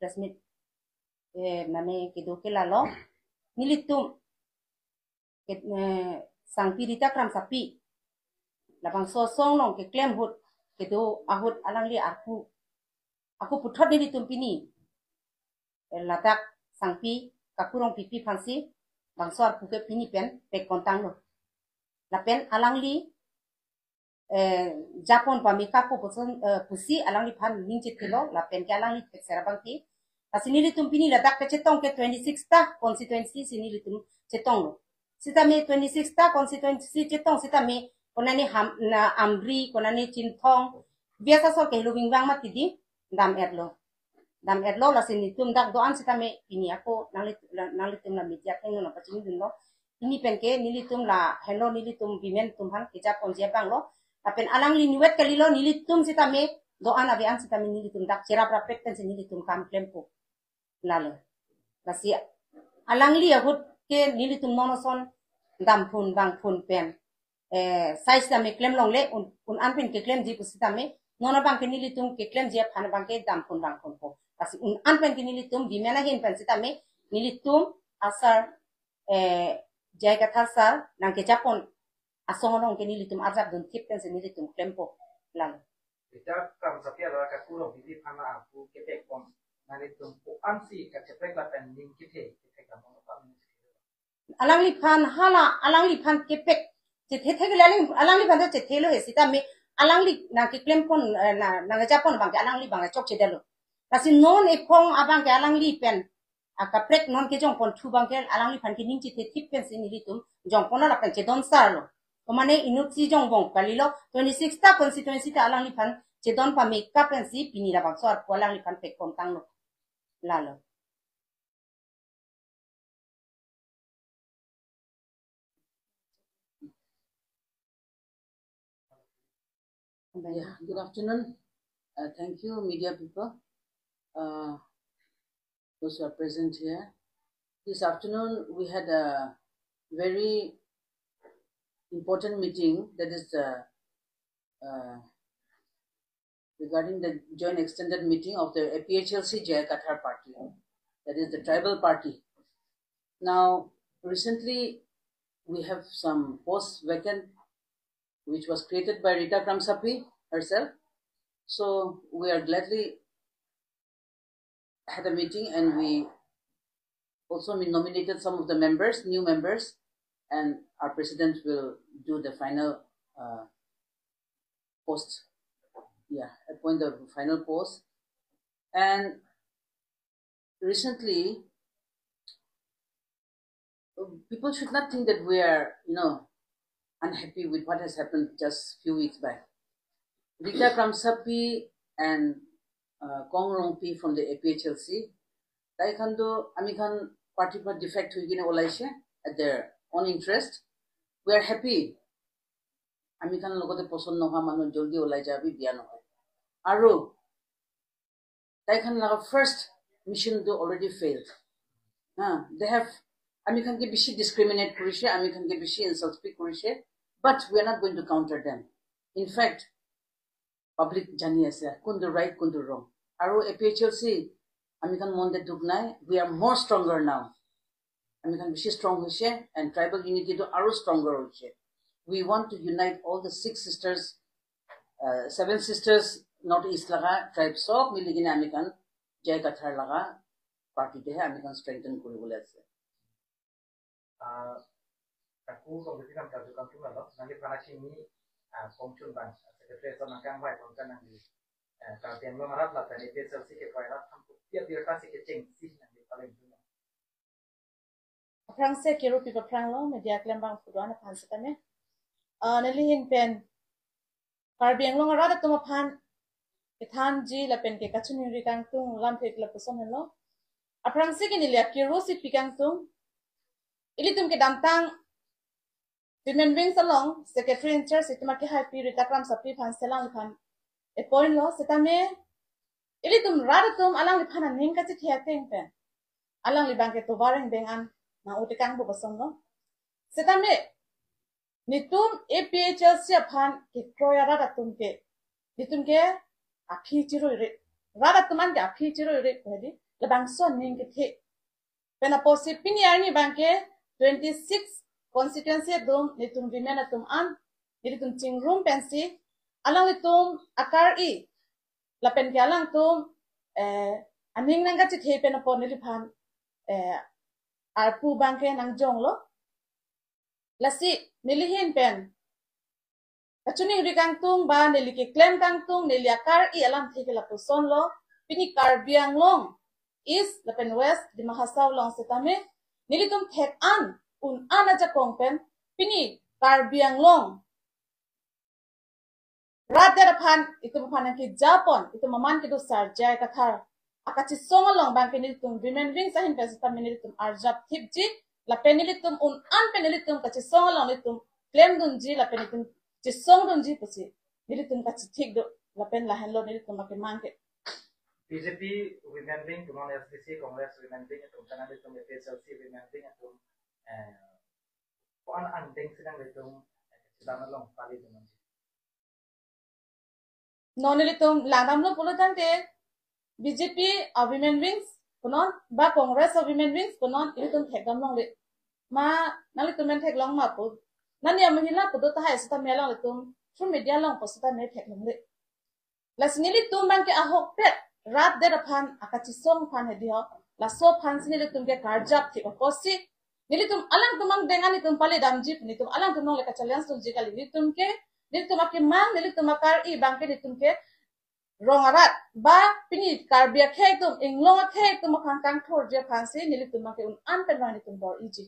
press meet nane kedo lalo nilitum sang pirita kram sapi labang sosong nong ke klem hut kedo ahut alang li aku puthot nilitum pini latak sangpi kakurong pipi fansi bangsor puke pini pen pek kontang lo la pen alang li Japon pamika ko pusi alang li pan ningchit kilo la pen ke alang li pek serabang ti asini li tumpini latak ke chetong ke 26 ta constituency sini li tum chetong lo sita me 26 ta constituency chetong sita me konani na amri konani chinthong biasa so ke lubing bang matidi dam edlo la sini tum dak doan sita me ini ako nang li tum la media teng no pachini dun lo ini pen ke nili tum la hello nili tum bimen tum han ke Japon je bang lo apen alang li niwet kalilo nili tum sita me doan abian sita me nili tum dak cera prapek ten nili tum kam klempo lalo lasi alang li ahut ke nili tum monoson dam phun bang phun pen size ta me klem long le un anpen ke klem ji pusita me nono bang ke nili tum ke klem je phan bang ke dam phun bang phun po lasi un anpen ke nili tum bimena hin pen sita me nili tum asar jai kathar sar nang ke Japon asongonong ke nili tum azab dun tip pen se nili tum klempo lalo kita kam sapia la ka kurong bibi phana aku kepek pom nali tum po ansi ka kepek la pen ning kithe kepek la mo pa alang li phan kepek je the ke alang li phan je thelo he sita me alang li na ke klempon na Japon bang ke alang li bang chok che delo lasi non e khong abang ke alang li pen akaprek non ke jong pon thu bang ke alang li phan ke ning chi the tip pen se nili tum jong pon la pen che don sar lo komane inut si jong bong kalilo 26 ta constituency ta alang li phan che don pa make up pen si pini la bang so ar ko alang li phan pek kom tang lo lalo Yeah, good afternoon. Thank you, media people, those who are present here. This afternoon, we had a very important meeting that is regarding the joint extended meeting of the APHLC Kathar party, that is the tribal party. Now, recently, we have some posts vacant which was created by Rita Kramsapi herself. So we are gladly had a meeting and we also nominated some of the members, new members, and our president will do the final post. Yeah, appoint the final post. And recently, people should not think that we are, unhappy with what has happened just few weeks back. Rita Kramsapi and Kong Rongpi from the APHLC, they can do Amikan party for defect at their own interest. We are happy. Amikan logote poson noha manu joldi olai jabi biya noha. Aru, they can first mission do already failed. They have Amikan ke bishi discriminate kurishe, Amikan ke bishi insult speak kurishe. But we are not going to counter them. In fact, public jani ase kundu right kundu wrong. Aru APHLC amikan monde dugnai, we are more stronger now. Amikan bishi strong hoise and tribal unity do aru stronger hoise. We want to unite all the 6 sisters, 7 sisters northeast laga tribe sob miligina amikan Jai Kathar laga party de amikan strengthen kuribole ase. Aku komisi kam kaju kam cuma loh nanti panasi ini komcun bang sekretari sonangkang baik komcun nanti kalau yang lo marah lah tadi PSLC ke fairat hampir tiap birokrasi ke cengsi nanti paling dulu. Pherangke kiro pipa pherang lo media klem bang fuduan pan setame nelihin pen karbiang lo ngarada tuma pan kethan ji la pen ke kachuni rikang tung lam phek la puson lo Pherangke kini lihat kiro si pikang tung ili tum ke dantang Women wings along, Secretary in Charge, it make happy Rita Kramsapi pan selang pan. A point lo, setame. Ilitum radatum alang lipan an hingga cik hiating pen. Alang libang ke tubareng dengan na utikang bubason lo. Setame. Nitum APHLC pan ke kroya radatum ke. Nitum ke api ciro ire. Radatuman ke api ciro ire kohedi. labang son ning ke pena posi pini arni bangke 26 constituency dum nitum women atum an nitum ching room pensi alang nitum akar I lapen ke alang tum aning nang gati the pena pon niliphan arpu bangke nang jong lo lasi nilihin pen kachuning ri kang tung ba nili ke claim kang tung nili akar I alam thike la puson lo pini karbiang long east lapen west di mahasaw long setame nili tum thek an un anaja kongpen pini karbiang long radar phan itu phan ki japon itu maman ki do sarjai kathar akachi songalong bang nili tum women wings ahin pesita nili tum arjap thipji lapen nili tum un an pen nili tum kachi songalong nili tum claim dunji lapen nili tum ci song dunji pasi nili tum kachi thik do lapen lahen lo nili tum ke mangke BJP women wing tumon SDC Congress women wing tum sana tum APHLC women wing tum on andeng sedang tum sedang long kali tum nonili tum langam lo pulutan te BJP women wings konon ba Congress of women wings konon nili tum thek gam long le ma nali tum men thek long ma pu nani amhila pu do ta hai sta melong le tum through media long posta me thek long le las nili tum bang ke ahok pet rat der phan akachi song phan hedio la so phan sinili tum ke karjap thi oposi nili tum alang tumang dengani tum pali damji ni tum alang tum le ka challenge tum jikali ni tum ke nili tum ke mang nili tum akar I bang ke ni tum ke rongarat ba pini karbia khe tum inglong khe tum khan kang thor je phan si nili tum ke un an pen ni tum bor iji